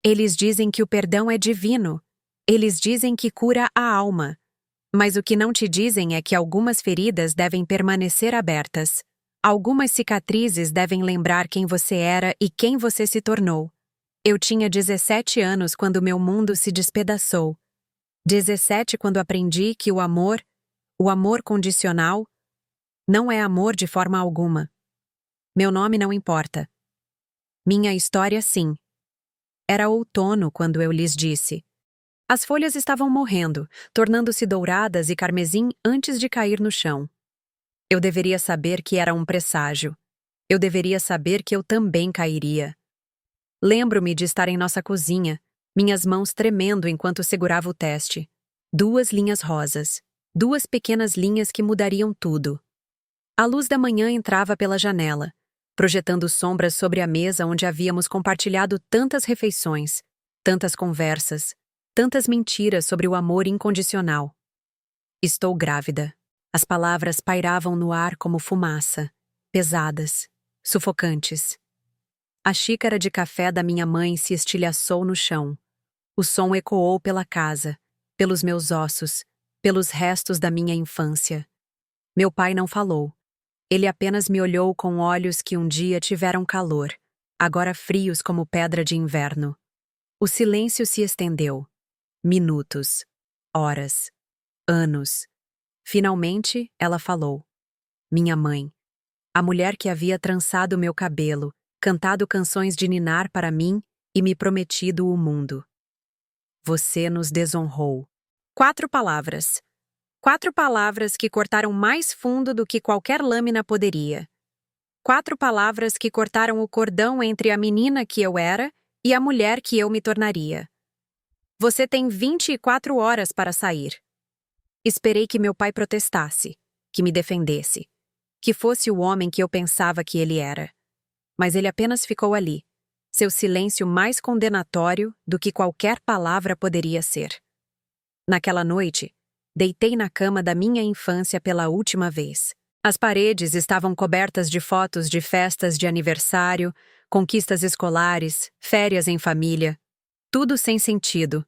Eles dizem que o perdão é divino. Eles dizem que cura a alma. Mas o que não te dizem é que algumas feridas devem permanecer abertas. Algumas cicatrizes devem lembrar quem você era e quem você se tornou. Eu tinha 17 anos quando meu mundo se despedaçou. 17 quando aprendi que o amor condicional, não é amor de forma alguma. Meu nome não importa. Minha história, sim. Era outono quando eu lhes disse. As folhas estavam morrendo, tornando-se douradas e carmesim antes de cair no chão. Eu deveria saber que era um presságio. Eu deveria saber que eu também cairia. Lembro-me de estar em nossa cozinha, minhas mãos tremendo enquanto segurava o teste. 2 linhas rosas. 2 pequenas linhas que mudariam tudo. A luz da manhã entrava pela janela, projetando sombras sobre a mesa onde havíamos compartilhado tantas refeições, tantas conversas, tantas mentiras sobre o amor incondicional. Estou grávida. As palavras pairavam no ar como fumaça, pesadas, sufocantes. A xícara de café da minha mãe se estilhaçou no chão. O som ecoou pela casa, pelos meus ossos, pelos restos da minha infância. Meu pai não falou. Ele apenas me olhou com olhos que um dia tiveram calor, agora frios como pedra de inverno. O silêncio se estendeu. Minutos, horas, anos. Finalmente, ela falou. Minha mãe. A mulher que havia trançado meu cabelo, cantado canções de ninar para mim e me prometido o mundo. Você nos desonrou. 4 palavras. 4 palavras que cortaram mais fundo do que qualquer lâmina poderia. 4 palavras que cortaram o cordão entre a menina que eu era e a mulher que eu me tornaria. Você tem 24 horas para sair. Esperei que meu pai protestasse, que me defendesse, que fosse o homem que eu pensava que ele era. Mas ele apenas ficou ali, seu silêncio mais condenatório do que qualquer palavra poderia ser. Naquela noite, deitei na cama da minha infância pela última vez. As paredes estavam cobertas de fotos de festas de aniversário, conquistas escolares, férias em família. Tudo sem sentido.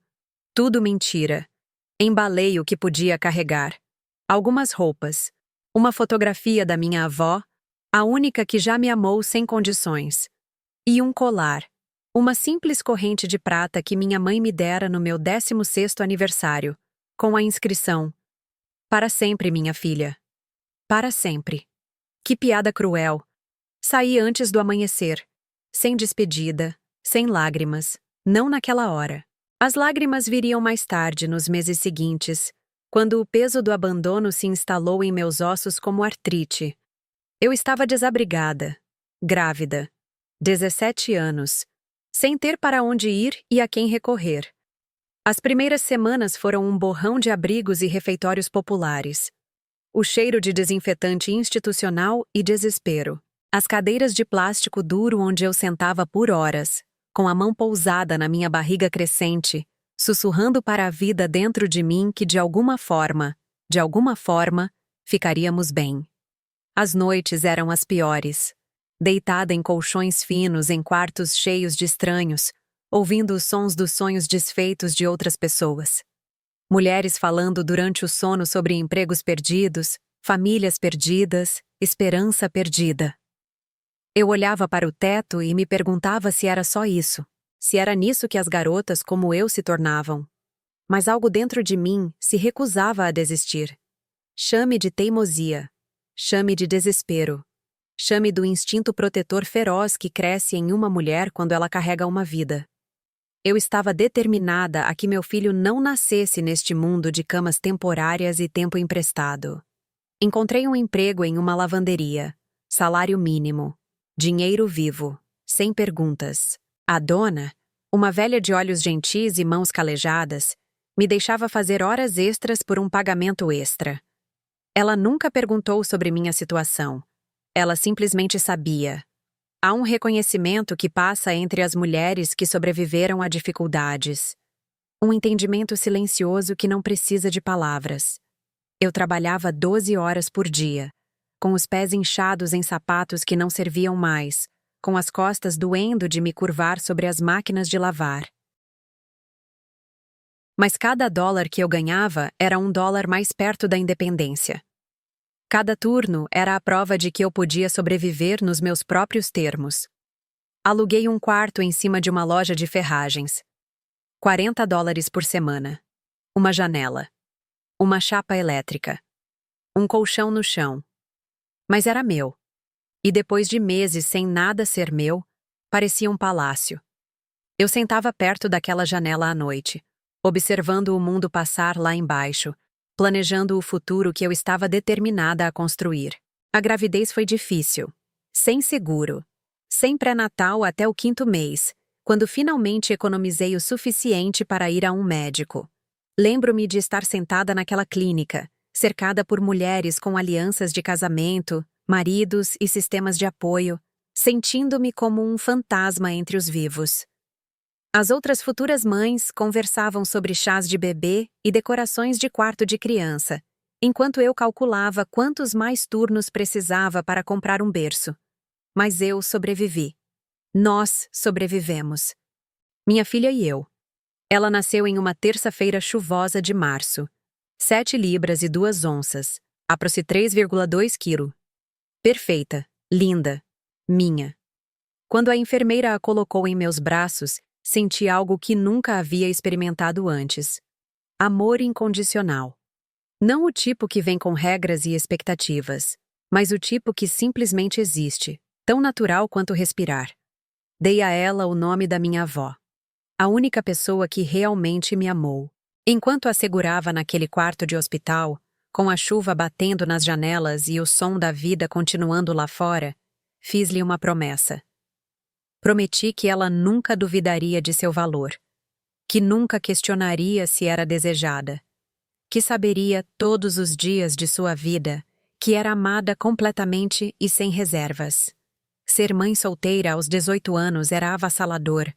Tudo mentira. Embalei o que podia carregar. Algumas roupas. Uma fotografia da minha avó, a única que já me amou sem condições. E um colar. Uma simples corrente de prata que minha mãe me dera no meu 16º aniversário, com a inscrição: Para sempre, minha filha. Para sempre. Que piada cruel. Saí antes do amanhecer. Sem despedida, sem lágrimas. Não naquela hora. As lágrimas viriam mais tarde, nos meses seguintes, quando o peso do abandono se instalou em meus ossos como artrite. Eu estava desabrigada, grávida, 17 anos, sem ter para onde ir e a quem recorrer. As primeiras semanas foram um borrão de abrigos e refeitórios populares. O cheiro de desinfetante institucional e desespero. As cadeiras de plástico duro onde eu sentava por horas, com a mão pousada na minha barriga crescente, sussurrando para a vida dentro de mim que de alguma forma, ficaríamos bem. As noites eram as piores. Deitada em colchões finos em quartos cheios de estranhos, ouvindo os sons dos sonhos desfeitos de outras pessoas. Mulheres falando durante o sono sobre empregos perdidos, famílias perdidas, esperança perdida. Eu olhava para o teto e me perguntava se era só isso, se era nisso que as garotas como eu se tornavam. Mas algo dentro de mim se recusava a desistir. Chame de teimosia, chame de desespero, chame do instinto protetor feroz que cresce em uma mulher quando ela carrega uma vida. Eu estava determinada a que meu filho não nascesse neste mundo de camas temporárias e tempo emprestado. Encontrei um emprego em uma lavanderia, salário mínimo, dinheiro vivo, sem perguntas. A dona, uma velha de olhos gentis e mãos calejadas, me deixava fazer horas extras por um pagamento extra. Ela nunca perguntou sobre minha situação. Ela simplesmente sabia. Há um reconhecimento que passa entre as mulheres que sobreviveram a dificuldades. Um entendimento silencioso que não precisa de palavras. Eu trabalhava 12 horas por dia, com os pés inchados em sapatos que não serviam mais, com as costas doendo de me curvar sobre as máquinas de lavar. Mas cada dólar que eu ganhava era um dólar mais perto da independência. Cada turno era a prova de que eu podia sobreviver nos meus próprios termos. Aluguei um quarto em cima de uma loja de ferragens. $40 por semana. Uma janela. Uma chapa elétrica. Um colchão no chão. Mas era meu. E depois de meses sem nada ser meu, parecia um palácio. Eu sentava perto daquela janela à noite, observando o mundo passar lá embaixo, planejando o futuro que eu estava determinada a construir. A gravidez foi difícil. Sem seguro. Sem pré-natal até o 5º mês, quando finalmente economizei o suficiente para ir a um médico. Lembro-me de estar sentada naquela clínica, cercada por mulheres com alianças de casamento, maridos e sistemas de apoio, sentindo-me como um fantasma entre os vivos. As outras futuras mães conversavam sobre chás de bebê e decorações de quarto de criança, enquanto eu calculava quantos mais turnos precisava para comprar um berço. Mas eu sobrevivi. Nós sobrevivemos. Minha filha e eu. Ela nasceu em uma terça-feira chuvosa de março. 7 libras e 2 onças, aproximadamente 3,2 kg. Perfeita, linda, minha. Quando a enfermeira a colocou em meus braços, senti algo que nunca havia experimentado antes. Amor incondicional. Não o tipo que vem com regras e expectativas, mas o tipo que simplesmente existe, tão natural quanto respirar. Dei a ela o nome da minha avó. A única pessoa que realmente me amou. Enquanto a segurava naquele quarto de hospital, com a chuva batendo nas janelas e o som da vida continuando lá fora, fiz-lhe uma promessa. Prometi que ela nunca duvidaria de seu valor, que nunca questionaria se era desejada, que saberia todos os dias de sua vida que era amada completamente e sem reservas. Ser mãe solteira aos 18 anos era avassalador.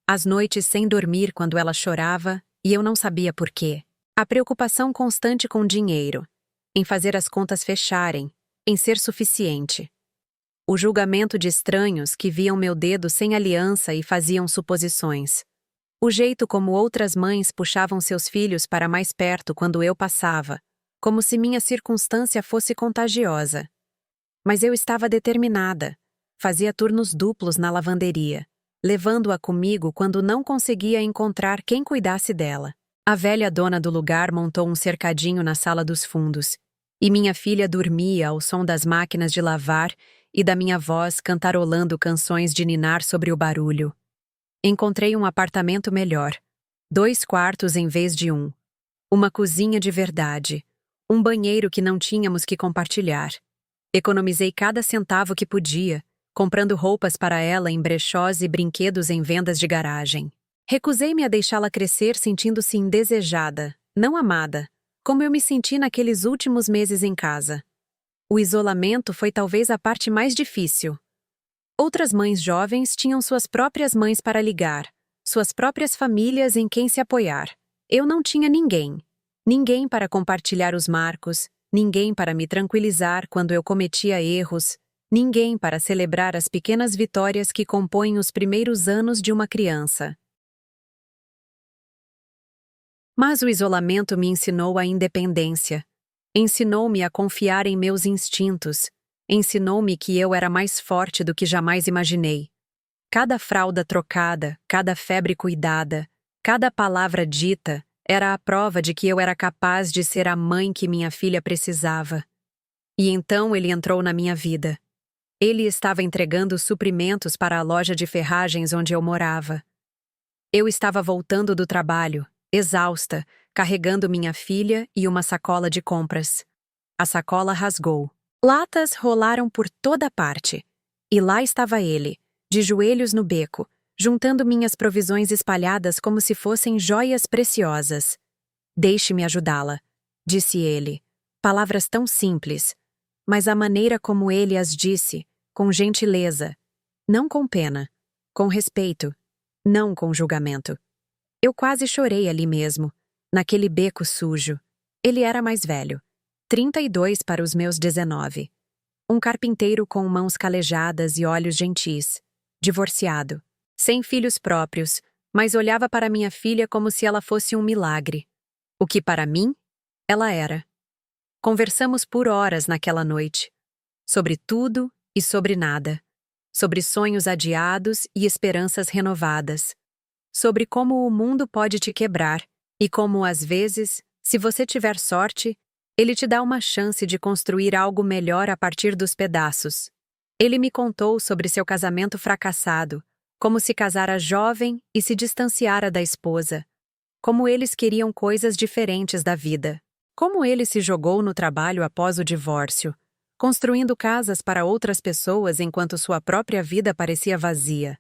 As noites sem dormir quando ela chorava e eu não sabia por quê. A preocupação constante com dinheiro, em fazer as contas fecharem, em ser suficiente. O julgamento de estranhos que viam meu dedo sem aliança e faziam suposições. O jeito como outras mães puxavam seus filhos para mais perto quando eu passava, como se minha circunstância fosse contagiosa. Mas eu estava determinada. Fazia turnos duplos na lavanderia, levando-a comigo quando não conseguia encontrar quem cuidasse dela. A velha dona do lugar montou um cercadinho na sala dos fundos, e minha filha dormia ao som das máquinas de lavar e da minha voz cantarolando canções de ninar sobre o barulho. Encontrei um apartamento melhor. 2 quartos em vez de 1. Uma cozinha de verdade. Um banheiro que não tínhamos que compartilhar. Economizei cada centavo que podia, comprando roupas para ela em brechós e brinquedos em vendas de garagem. Recusei-me a deixá-la crescer sentindo-se indesejada, não amada, como eu me senti naqueles últimos meses em casa. O isolamento foi talvez a parte mais difícil. Outras mães jovens tinham suas próprias mães para ligar, suas próprias famílias em quem se apoiar. Eu não tinha ninguém. Ninguém para compartilhar os marcos, ninguém para me tranquilizar quando eu cometia erros, ninguém para celebrar as pequenas vitórias que compõem os primeiros anos de uma criança. Mas o isolamento me ensinou a independência. Ensinou-me a confiar em meus instintos. Ensinou-me que eu era mais forte do que jamais imaginei. Cada fralda trocada, cada febre cuidada, cada palavra dita era a prova de que eu era capaz de ser a mãe que minha filha precisava. E então ele entrou na minha vida. Ele estava entregando suprimentos para a loja de ferragens onde eu morava. Eu estava voltando do trabalho, exausta, carregando minha filha e uma sacola de compras. A sacola rasgou. Latas rolaram por toda parte. E lá estava ele, de joelhos no beco, juntando minhas provisões espalhadas como se fossem joias preciosas. Deixe-me ajudá-la, disse ele. Palavras tão simples, mas a maneira como ele as disse, com gentileza, não com pena, com respeito, não com julgamento. Eu quase chorei ali mesmo, naquele beco sujo. Ele era mais velho, 32 para os meus 19. Um carpinteiro com mãos calejadas e olhos gentis, divorciado, sem filhos próprios, mas olhava para minha filha como se ela fosse um milagre. O que para mim, ela era. Conversamos por horas naquela noite. Sobre tudo e sobre nada. Sobre sonhos adiados e esperanças renovadas. Sobre como o mundo pode te quebrar e como, às vezes, se você tiver sorte, ele te dá uma chance de construir algo melhor a partir dos pedaços. Ele me contou sobre seu casamento fracassado, como se casara jovem e se distanciara da esposa. Como eles queriam coisas diferentes da vida. Como ele se jogou no trabalho após o divórcio, construindo casas para outras pessoas enquanto sua própria vida parecia vazia.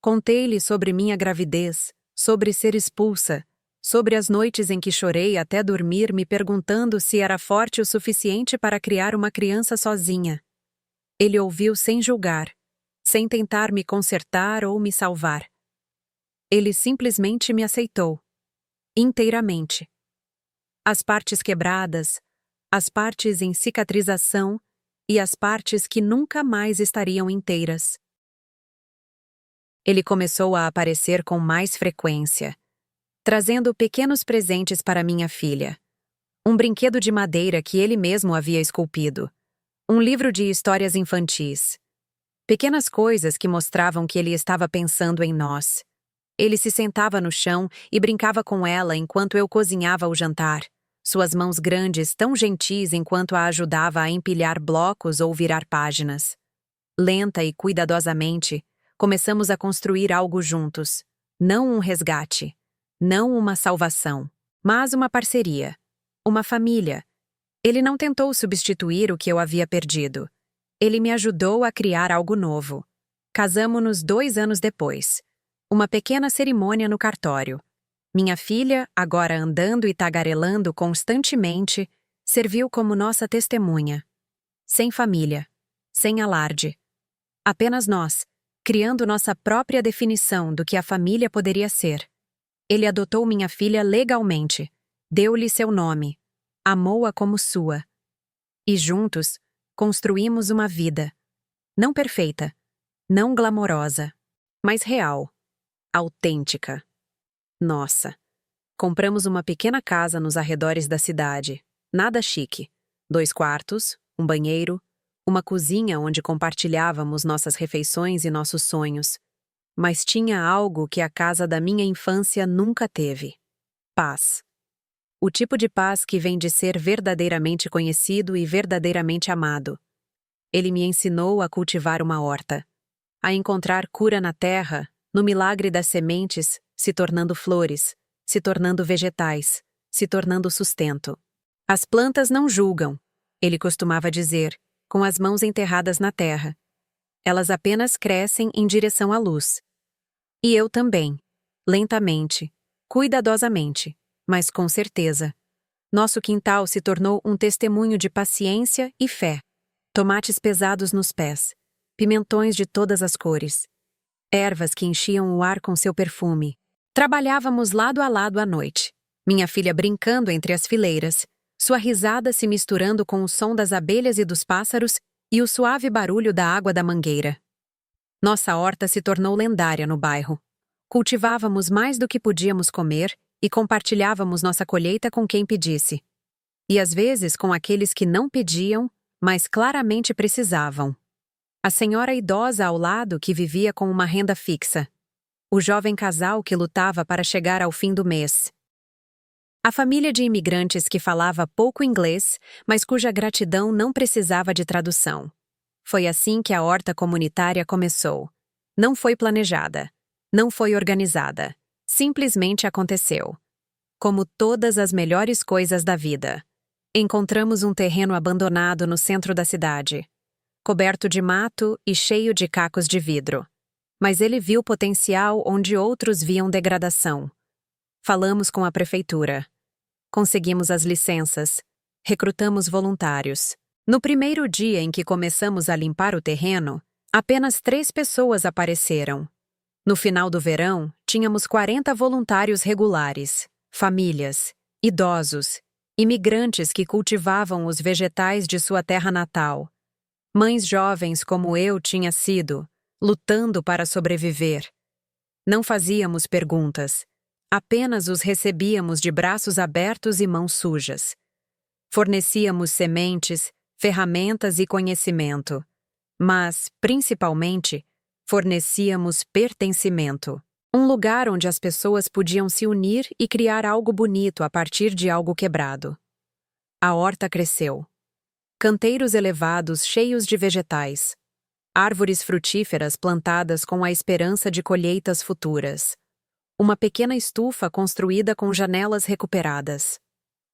Contei-lhe sobre minha gravidez, sobre ser expulsa, sobre as noites em que chorei até dormir me perguntando se era forte o suficiente para criar uma criança sozinha. Ele ouviu sem julgar, sem tentar me consertar ou me salvar. Ele simplesmente me aceitou. Inteiramente. As partes quebradas, as partes em cicatrização e as partes que nunca mais estariam inteiras. Ele começou a aparecer com mais frequência, trazendo pequenos presentes para minha filha. Um brinquedo de madeira que ele mesmo havia esculpido. Um livro de histórias infantis. Pequenas coisas que mostravam que ele estava pensando em nós. Ele se sentava no chão e brincava com ela enquanto eu cozinhava o jantar. Suas mãos grandes tão gentis enquanto a ajudava a empilhar blocos ou virar páginas. Lenta e cuidadosamente, começamos a construir algo juntos. Não um resgate. Não uma salvação. Mas uma parceria. Uma família. Ele não tentou substituir o que eu havia perdido. Ele me ajudou a criar algo novo. Casamo-nos 2 anos depois. Uma pequena cerimônia no cartório. Minha filha, agora andando e tagarelando constantemente, serviu como nossa testemunha. Sem família. Sem alarde. Apenas nós, criando nossa própria definição do que a família poderia ser. Ele adotou minha filha legalmente. Deu-lhe seu nome. Amou-a como sua. E juntos, construímos uma vida. Não perfeita. Não glamourosa. Mas real. Autêntica. Nossa. Compramos uma pequena casa nos arredores da cidade. Nada chique. 2 quartos, um banheiro, uma cozinha onde compartilhávamos nossas refeições e nossos sonhos. Mas tinha algo que a casa da minha infância nunca teve. Paz. O tipo de paz que vem de ser verdadeiramente conhecido e verdadeiramente amado. Ele me ensinou a cultivar uma horta. A encontrar cura na terra, no milagre das sementes, se tornando flores, se tornando vegetais, se tornando sustento. As plantas não julgam, ele costumava dizer, com as mãos enterradas na terra. Elas apenas crescem em direção à luz. E eu também, lentamente, cuidadosamente, mas com certeza. Nosso quintal se tornou um testemunho de paciência e fé. Tomates pesados nos pés, pimentões de todas as cores. Ervas que enchiam o ar com seu perfume. Trabalhávamos lado a lado à noite. Minha filha brincando entre as fileiras, sua risada se misturando com o som das abelhas e dos pássaros e o suave barulho da água da mangueira. Nossa horta se tornou lendária no bairro. Cultivávamos mais do que podíamos comer e compartilhávamos nossa colheita com quem pedisse. E às vezes com aqueles que não pediam, mas claramente precisavam. A senhora idosa ao lado que vivia com uma renda fixa. O jovem casal que lutava para chegar ao fim do mês. A família de imigrantes que falava pouco inglês, mas cuja gratidão não precisava de tradução. Foi assim que a horta comunitária começou. Não foi planejada. Não foi organizada. Simplesmente aconteceu. Como todas as melhores coisas da vida. Encontramos um terreno abandonado no centro da cidade. Coberto de mato e cheio de cacos de vidro. Mas ele viu potencial onde outros viam degradação. Falamos com a prefeitura. Conseguimos as licenças. Recrutamos voluntários. No primeiro dia em que começamos a limpar o terreno, apenas 3 pessoas apareceram. No final do verão, tínhamos 40 voluntários regulares, famílias, idosos, imigrantes que cultivavam os vegetais de sua terra natal. Mães jovens como eu tinha sido, lutando para sobreviver. Não fazíamos perguntas. Apenas os recebíamos de braços abertos e mãos sujas. Fornecíamos sementes, ferramentas e conhecimento. Mas, principalmente, fornecíamos pertencimento. Um lugar onde as pessoas podiam se unir e criar algo bonito a partir de algo quebrado. A horta cresceu. Canteiros elevados cheios de vegetais. Árvores frutíferas plantadas com a esperança de colheitas futuras. Uma pequena estufa construída com janelas recuperadas.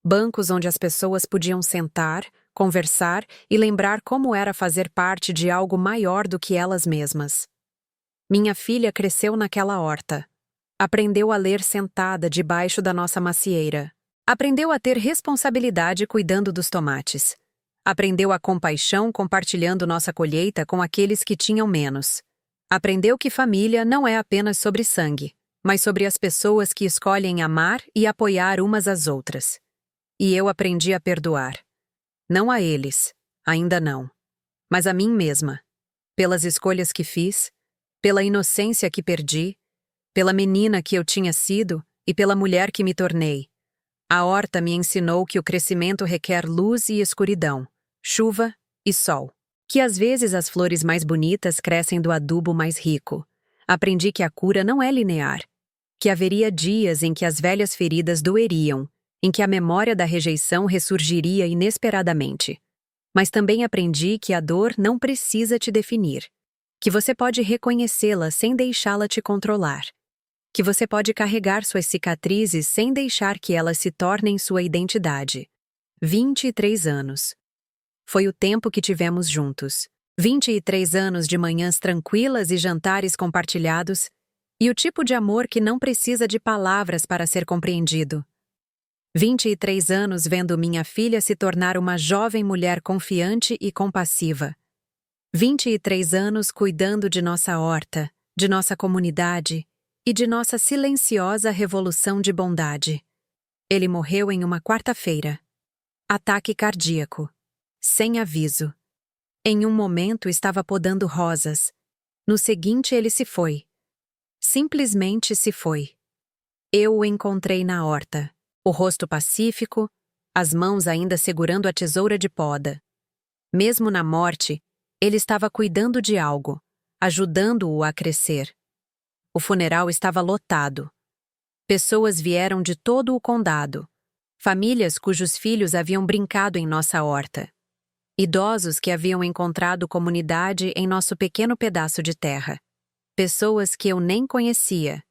Bancos onde as pessoas podiam sentar, conversar e lembrar como era fazer parte de algo maior do que elas mesmas. Minha filha cresceu naquela horta. Aprendeu a ler sentada debaixo da nossa macieira. Aprendeu a ter responsabilidade cuidando dos tomates. Aprendeu a compaixão compartilhando nossa colheita com aqueles que tinham menos. Aprendeu que família não é apenas sobre sangue, mas sobre as pessoas que escolhem amar e apoiar umas às outras. E eu aprendi a perdoar. Não a eles, ainda não, mas a mim mesma. Pelas escolhas que fiz, pela inocência que perdi, pela menina que eu tinha sido e pela mulher que me tornei. A horta me ensinou que o crescimento requer luz e escuridão, chuva e sol. Que às vezes as flores mais bonitas crescem do adubo mais rico. Aprendi que a cura não é linear. Que haveria dias em que as velhas feridas doeriam, em que a memória da rejeição ressurgiria inesperadamente. Mas também aprendi que a dor não precisa te definir. Que você pode reconhecê-la sem deixá-la te controlar. Que você pode carregar suas cicatrizes sem deixar que elas se tornem sua identidade. 23 anos. Foi o tempo que tivemos juntos. 23 anos de manhãs tranquilas e jantares compartilhados, e o tipo de amor que não precisa de palavras para ser compreendido. 23 anos vendo minha filha se tornar uma jovem mulher confiante e compassiva. 23 anos cuidando de nossa horta, de nossa comunidade e de nossa silenciosa revolução de bondade. Ele morreu em uma quarta-feira. Ataque cardíaco. Sem aviso. Em um momento estava podando rosas. No seguinte ele se foi. Simplesmente se foi. Eu o encontrei na horta. O rosto pacífico, as mãos ainda segurando a tesoura de poda. Mesmo na morte, ele estava cuidando de algo, ajudando-o a crescer. O funeral estava lotado. Pessoas vieram de todo o condado. Famílias cujos filhos haviam brincado em nossa horta. Idosos que haviam encontrado comunidade em nosso pequeno pedaço de terra. Pessoas que eu nem conhecia,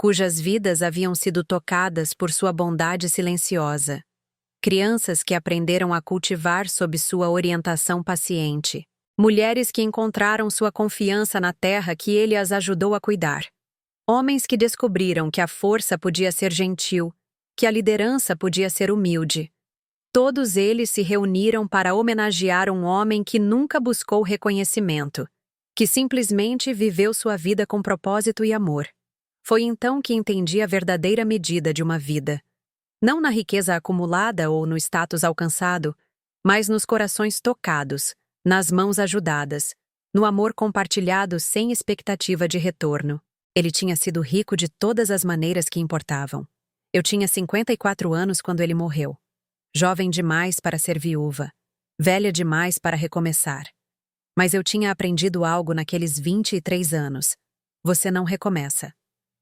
cujas vidas haviam sido tocadas por sua bondade silenciosa. Crianças que aprenderam a cultivar sob sua orientação paciente. Mulheres que encontraram sua confiança na terra que ele as ajudou a cuidar. Homens que descobriram que a força podia ser gentil, que a liderança podia ser humilde. Todos eles se reuniram para homenagear um homem que nunca buscou reconhecimento, que simplesmente viveu sua vida com propósito e amor. Foi então que entendi a verdadeira medida de uma vida. Não na riqueza acumulada ou no status alcançado, mas nos corações tocados, nas mãos ajudadas, no amor compartilhado sem expectativa de retorno. Ele tinha sido rico de todas as maneiras que importavam. Eu tinha 54 anos quando ele morreu. Jovem demais para ser viúva, velha demais para recomeçar. Mas eu tinha aprendido algo naqueles 23 anos. Você não recomeça.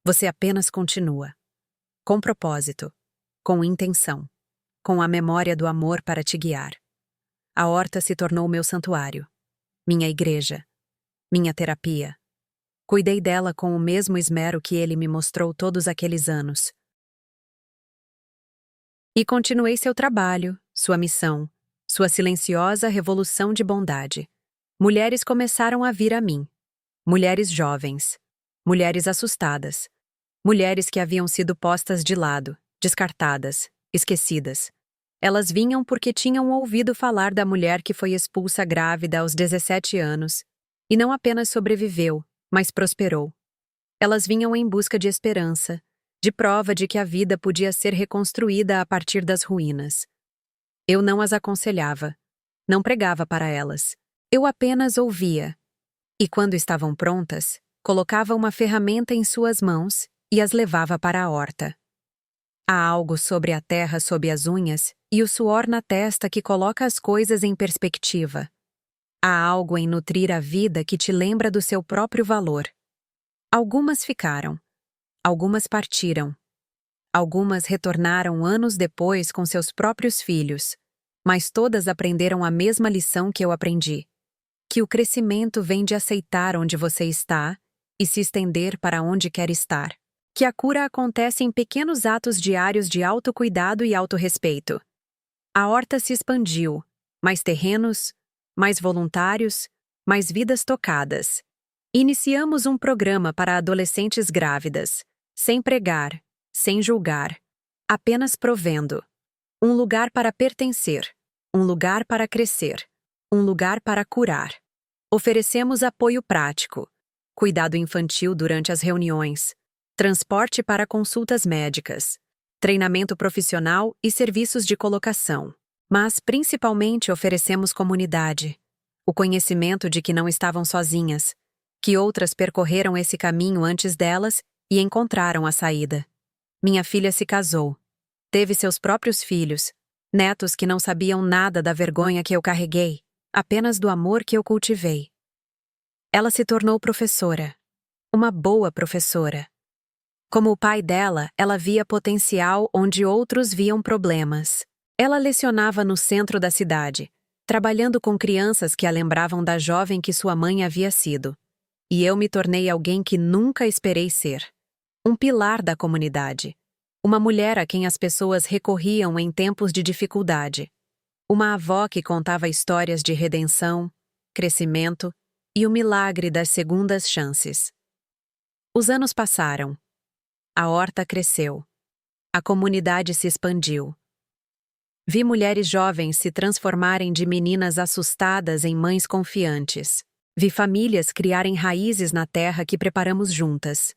Você apenas continua. Com propósito, com intenção, com a memória do amor para te guiar. A horta se tornou meu santuário, minha igreja, minha terapia. Cuidei dela com o mesmo esmero que ele me mostrou todos aqueles anos. E continuei seu trabalho, sua missão, sua silenciosa revolução de bondade. Mulheres começaram a vir a mim. Mulheres jovens. Mulheres assustadas. Mulheres que haviam sido postas de lado, descartadas, esquecidas. Elas vinham porque tinham ouvido falar da mulher que foi expulsa grávida aos 17 anos, e não apenas sobreviveu, mas prosperou. Elas vinham em busca de esperança, de prova de que a vida podia ser reconstruída a partir das ruínas. Eu não as aconselhava, não pregava para elas. Eu apenas ouvia. E quando estavam prontas, colocava uma ferramenta em suas mãos e as levava para a horta. Há algo sobre a terra sob as unhas e o suor na testa que coloca as coisas em perspectiva. Há algo em nutrir a vida que te lembra do seu próprio valor. Algumas ficaram. Algumas partiram. Algumas retornaram anos depois com seus próprios filhos, mas todas aprenderam a mesma lição que eu aprendi: que o crescimento vem de aceitar onde você está e se estender para onde quer estar. Que a cura acontece em pequenos atos diários de autocuidado e autorrespeito. A horta se expandiu, mais terrenos, mais voluntários, mais vidas tocadas. Iniciamos um programa para adolescentes grávidas, sem pregar, sem julgar, apenas provendo. Um lugar para pertencer, um lugar para crescer, um lugar para curar. Oferecemos apoio prático, cuidado infantil durante as reuniões, transporte para consultas médicas, treinamento profissional e serviços de colocação. Mas, principalmente, oferecemos comunidade, o conhecimento de que não estavam sozinhas, que outras percorreram esse caminho antes delas e encontraram a saída. Minha filha se casou, teve seus próprios filhos, netos que não sabiam nada da vergonha que eu carreguei, apenas do amor que eu cultivei. Ela se tornou professora, uma boa professora. Como o pai dela, ela via potencial onde outros viam problemas. Ela lecionava no centro da cidade, trabalhando com crianças que a lembravam da jovem que sua mãe havia sido. E eu me tornei alguém que nunca esperei ser. Um pilar da comunidade. Uma mulher a quem as pessoas recorriam em tempos de dificuldade. Uma avó que contava histórias de redenção, crescimento e o milagre das segundas chances. Os anos passaram. A horta cresceu. A comunidade se expandiu. Vi mulheres jovens se transformarem de meninas assustadas em mães confiantes. Vi famílias criarem raízes na terra que preparamos juntas.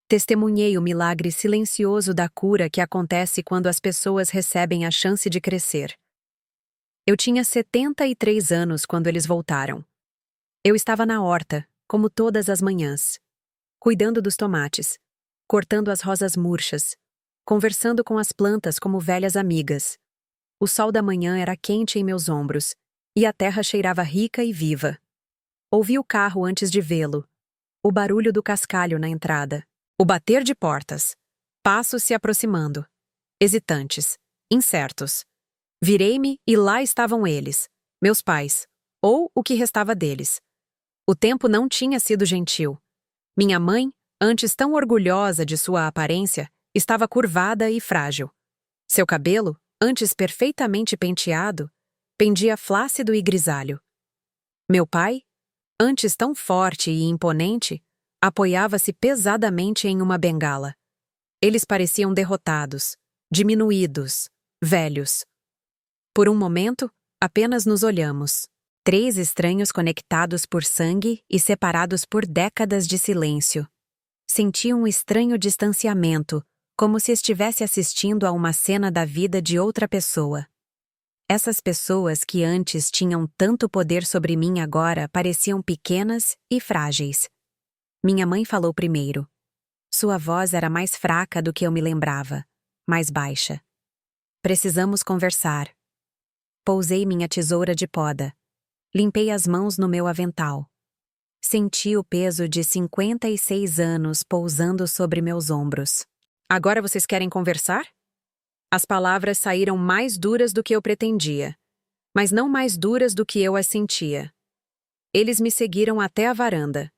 Testemunhei o milagre silencioso da cura que acontece quando as pessoas recebem a chance de crescer. Eu tinha 73 anos quando eles voltaram. Eu estava na horta, como todas as manhãs, cuidando dos tomates, cortando as rosas murchas, conversando com as plantas como velhas amigas. O sol da manhã era quente em meus ombros, e a terra cheirava rica e viva. Ouvi o carro antes de vê-lo, o barulho do cascalho na entrada, o bater de portas, passos se aproximando, hesitantes, incertos. Virei-me e lá estavam eles, meus pais, ou o que restava deles. O tempo não tinha sido gentil. Minha mãe, antes tão orgulhosa de sua aparência, estava curvada e frágil. Seu cabelo, antes perfeitamente penteado, pendia flácido e grisalho. Meu pai, antes tão forte e imponente, apoiava-se pesadamente em uma bengala. Eles pareciam derrotados, diminuídos, velhos. Por um momento, apenas nos olhamos. 3 estranhos conectados por sangue e separados por décadas de silêncio. Senti um estranho distanciamento, como se estivesse assistindo a uma cena da vida de outra pessoa. Essas pessoas que antes tinham tanto poder sobre mim agora pareciam pequenas e frágeis. Minha mãe falou primeiro. Sua voz era mais fraca do que eu me lembrava, mais baixa. Precisamos conversar. Pousei minha tesoura de poda. Limpei as mãos no meu avental. Senti o peso de 56 anos pousando sobre meus ombros. Agora vocês querem conversar? As palavras saíram mais duras do que eu pretendia, mas não mais duras do que eu as sentia. Eles me seguiram até a varanda.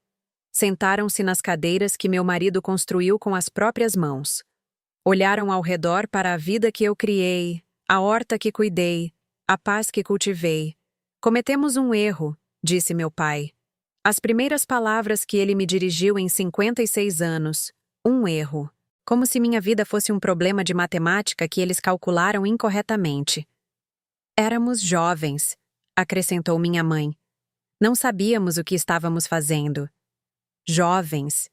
Sentaram-se nas cadeiras que meu marido construiu com as próprias mãos. Olharam ao redor para a vida que eu criei, a horta que cuidei, a paz que cultivei. Cometemos um erro, disse meu pai. As primeiras palavras que ele me dirigiu em 56 anos. Um erro. Como se minha vida fosse um problema de matemática que eles calcularam incorretamente. Éramos jovens, acrescentou minha mãe. Não sabíamos o que estávamos fazendo. Jovens.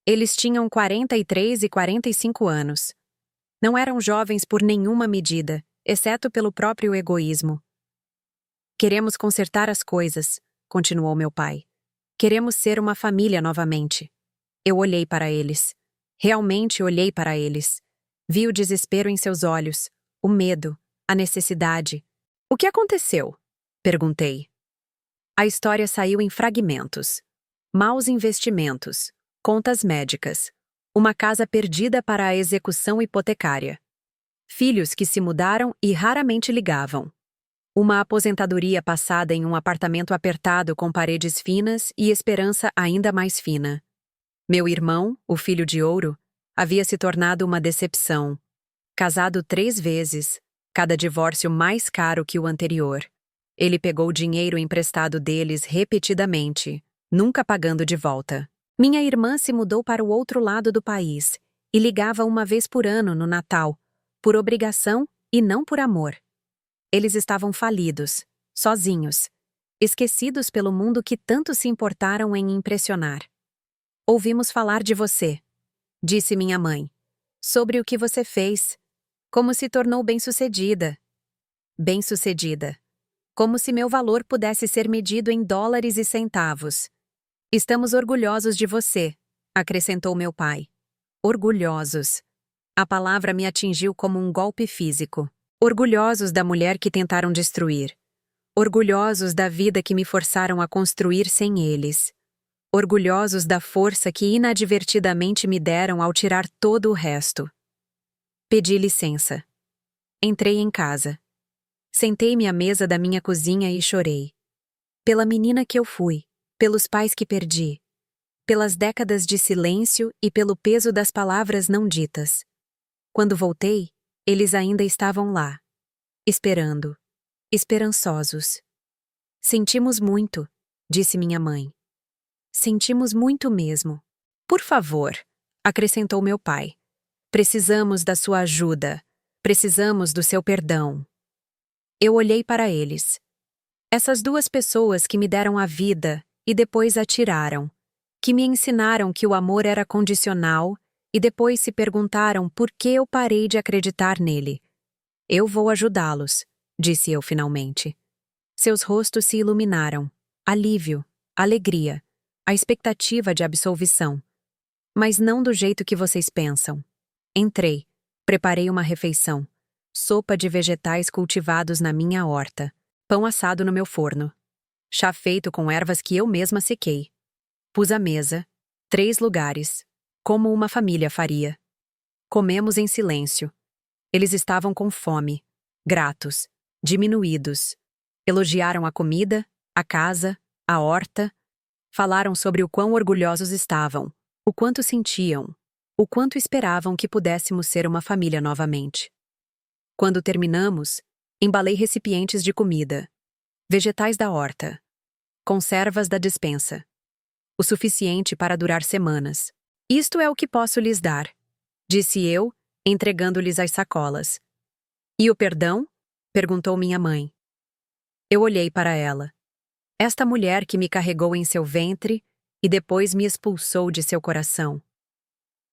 Eles tinham 43 e 45 anos. Não eram jovens por nenhuma medida, exceto pelo próprio egoísmo. Queremos consertar as coisas, continuou meu pai. Queremos ser uma família novamente. Eu olhei para eles. Realmente olhei para eles. Vi o desespero em seus olhos, o medo, a necessidade. O que aconteceu? Perguntei. A história saiu em fragmentos. Maus investimentos, contas médicas, uma casa perdida para a execução hipotecária. Filhos que se mudaram e raramente ligavam. Uma aposentadoria passada em um apartamento apertado com paredes finas e esperança ainda mais fina. Meu irmão, o filho de ouro, havia se tornado uma decepção. Casado 3 vezes, cada divórcio mais caro que o anterior. Ele pegou dinheiro emprestado deles repetidamente, nunca pagando de volta. Minha irmã se mudou para o outro lado do país e ligava uma vez por ano no Natal, por obrigação e não por amor. Eles estavam falidos, sozinhos, esquecidos pelo mundo que tanto se importaram em impressionar. Ouvimos falar de você, disse minha mãe, sobre o que você fez, como se tornou bem-sucedida. Bem-sucedida. Como se meu valor pudesse ser medido em dólares e centavos. Estamos orgulhosos de você, acrescentou meu pai. Orgulhosos. A palavra me atingiu como um golpe físico. Orgulhosos da mulher que tentaram destruir. Orgulhosos da vida que me forçaram a construir sem eles. Orgulhosos da força que inadvertidamente me deram ao tirar todo o resto. Pedi licença. Entrei em casa. Sentei-me à mesa da minha cozinha e chorei. Pela menina que eu fui, pelos pais que perdi, pelas décadas de silêncio e pelo peso das palavras não ditas. Quando voltei, eles ainda estavam lá, esperando, esperançosos. Sentimos muito, disse minha mãe. Sentimos muito mesmo. Por favor, acrescentou meu pai. Precisamos da sua ajuda. Precisamos do seu perdão. Eu olhei para eles. Essas 2 pessoas que me deram a vida e depois a tiraram, que me ensinaram que o amor era condicional e depois se perguntaram por que eu parei de acreditar nele. Eu vou ajudá-los, disse eu finalmente. Seus rostos se iluminaram. Alívio, alegria, a expectativa de absolvição. Mas não do jeito que vocês pensam. Entrei, preparei uma refeição. Sopa de vegetais cultivados na minha horta. Pão assado no meu forno. Chá feito com ervas que eu mesma sequei. Pus a mesa, 3 lugares, como uma família faria. Comemos em silêncio. Eles estavam com fome, gratos, diminuídos. Elogiaram a comida, a casa, a horta. Falaram sobre o quão orgulhosos estavam, o quanto sentiam, o quanto esperavam que pudéssemos ser uma família novamente. Quando terminamos, embalei recipientes de comida, vegetais da horta, conservas da despensa, o suficiente para durar semanas. Isto é o que posso lhes dar, disse eu, entregando-lhes as sacolas. E o perdão? Perguntou minha mãe. Eu olhei para ela. Esta mulher que me carregou em seu ventre e depois me expulsou de seu coração.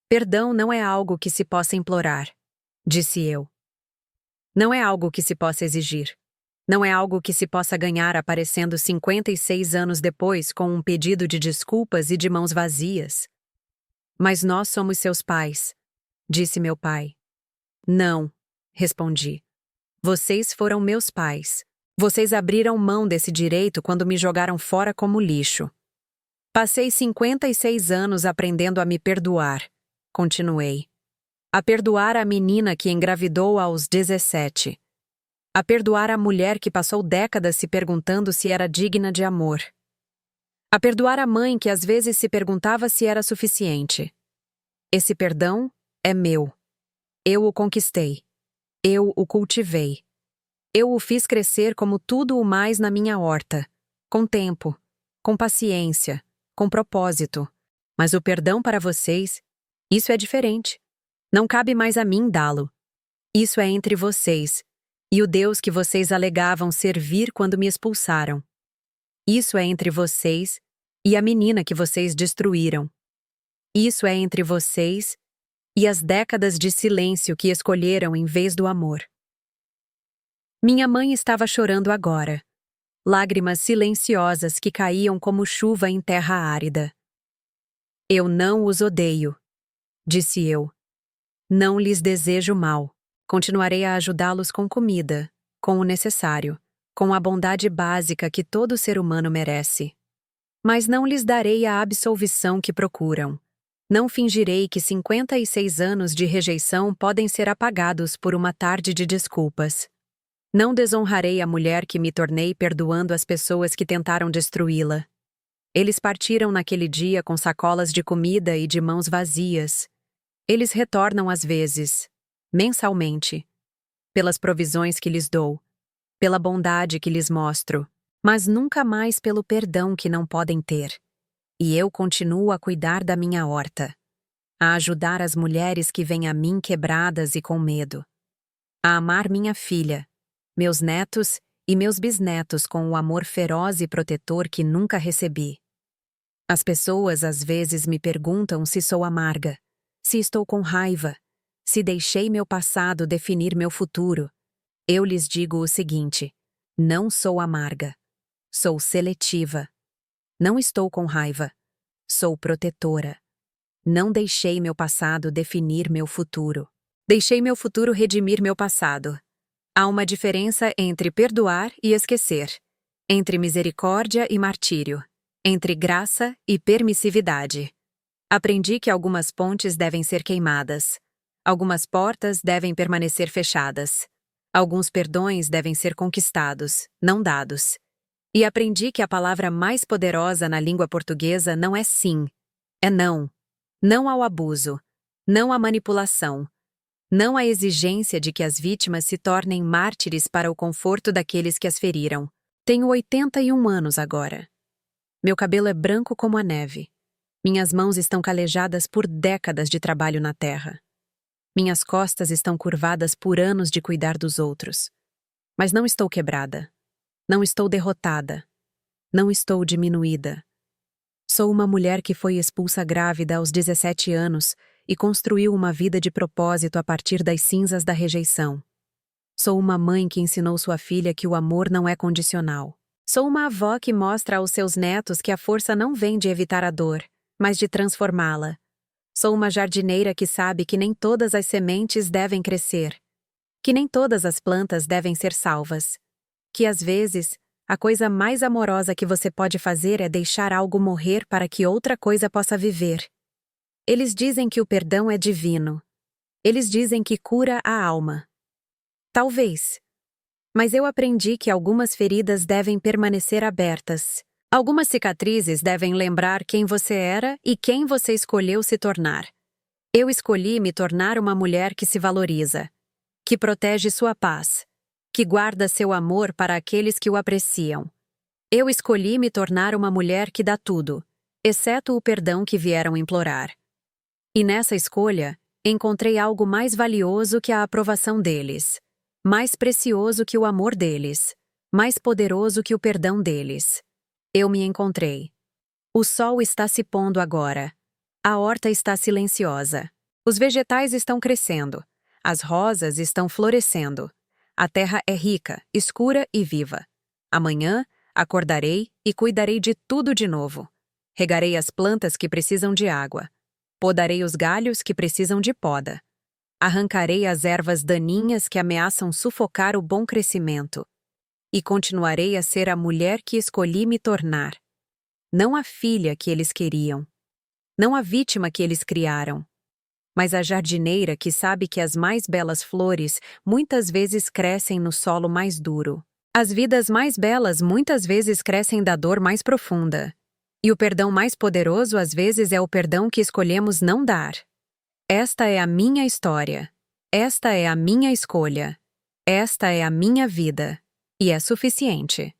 Perdão não é algo que se possa implorar, disse eu. Não é algo que se possa exigir. Não é algo que se possa ganhar aparecendo 56 anos depois com um pedido de desculpas e de mãos vazias. Mas nós somos seus pais, disse meu pai. Não, respondi. Vocês foram meus pais. Vocês abriram mão desse direito quando me jogaram fora como lixo. Passei 56 anos aprendendo a me perdoar, continuei. A perdoar a menina que engravidou aos 17. A perdoar a mulher que passou décadas se perguntando se era digna de amor. A perdoar a mãe que às vezes se perguntava se era suficiente. Esse perdão é meu. Eu o conquistei. Eu o cultivei. Eu o fiz crescer como tudo o mais na minha horta, com tempo, com paciência, com propósito. Mas o perdão para vocês, isso é diferente. Não cabe mais a mim dá-lo. Isso é entre vocês e o Deus que vocês alegavam servir quando me expulsaram. Isso é entre vocês e a menina que vocês destruíram. Isso é entre vocês e as décadas de silêncio que escolheram em vez do amor. Minha mãe estava chorando agora. Lágrimas silenciosas que caíam como chuva em terra árida. Eu não os odeio, disse eu. Não lhes desejo mal. Continuarei a ajudá-los com comida, com o necessário, com a bondade básica que todo ser humano merece. Mas não lhes darei a absolvição que procuram. Não fingirei que 56 anos de rejeição podem ser apagados por uma tarde de desculpas. Não desonrarei a mulher que me tornei perdoando as pessoas que tentaram destruí-la. Eles partiram naquele dia com sacolas de comida e de mãos vazias. Eles retornam às vezes, mensalmente, pelas provisões que lhes dou, pela bondade que lhes mostro, mas nunca mais pelo perdão que não podem ter. E eu continuo a cuidar da minha horta, a ajudar as mulheres que vêm a mim quebradas e com medo, a amar minha filha, meus netos e meus bisnetos com o amor feroz e protetor que nunca recebi. As pessoas às vezes me perguntam se sou amarga, se estou com raiva, se deixei meu passado definir meu futuro. Eu lhes digo o seguinte: não sou amarga, sou seletiva. Não estou com raiva, sou protetora. Não deixei meu passado definir meu futuro. Deixei meu futuro redimir meu passado. Há uma diferença entre perdoar e esquecer, entre misericórdia e martírio, entre graça e permissividade. Aprendi que algumas pontes devem ser queimadas, algumas portas devem permanecer fechadas, alguns perdões devem ser conquistados, não dados. E aprendi que a palavra mais poderosa na língua portuguesa não é sim, é não. Não ao abuso, não à manipulação, não à exigência de que as vítimas se tornem mártires para o conforto daqueles que as feriram. Tenho 81 anos agora. Meu cabelo é branco como a neve. Minhas mãos estão calejadas por décadas de trabalho na terra. Minhas costas estão curvadas por anos de cuidar dos outros. Mas não estou quebrada. Não estou derrotada. Não estou diminuída. Sou uma mulher que foi expulsa grávida aos 17 anos e construiu uma vida de propósito a partir das cinzas da rejeição. Sou uma mãe que ensinou sua filha que o amor não é condicional. Sou uma avó que mostra aos seus netos que a força não vem de evitar a dor, mas de transformá-la. Sou uma jardineira que sabe que nem todas as sementes devem crescer, que nem todas as plantas devem ser salvas, que às vezes a coisa mais amorosa que você pode fazer é deixar algo morrer para que outra coisa possa viver. Eles dizem que o perdão é divino. Eles dizem que cura a alma. Talvez. Mas eu aprendi que algumas feridas devem permanecer abertas. Algumas cicatrizes devem lembrar quem você era e quem você escolheu se tornar. Eu escolhi me tornar uma mulher que se valoriza, que protege sua paz, que guarda seu amor para aqueles que o apreciam. Eu escolhi me tornar uma mulher que dá tudo, exceto o perdão que vieram implorar. E nessa escolha, encontrei algo mais valioso que a aprovação deles, mais precioso que o amor deles, mais poderoso que o perdão deles. Eu me encontrei. O sol está se pondo agora. A horta está silenciosa. Os vegetais estão crescendo. As rosas estão florescendo. A terra é rica, escura e viva. Amanhã, acordarei e cuidarei de tudo de novo. Regarei as plantas que precisam de água. Podarei os galhos que precisam de poda. Arrancarei as ervas daninhas que ameaçam sufocar o bom crescimento. E continuarei a ser a mulher que escolhi me tornar. Não a filha que eles queriam. Não a vítima que eles criaram. Mas a jardineira que sabe que as mais belas flores muitas vezes crescem no solo mais duro. As vidas mais belas muitas vezes crescem da dor mais profunda. E o perdão mais poderoso às vezes é o perdão que escolhemos não dar. Esta é a minha história. Esta é a minha escolha. Esta é a minha vida. E é suficiente.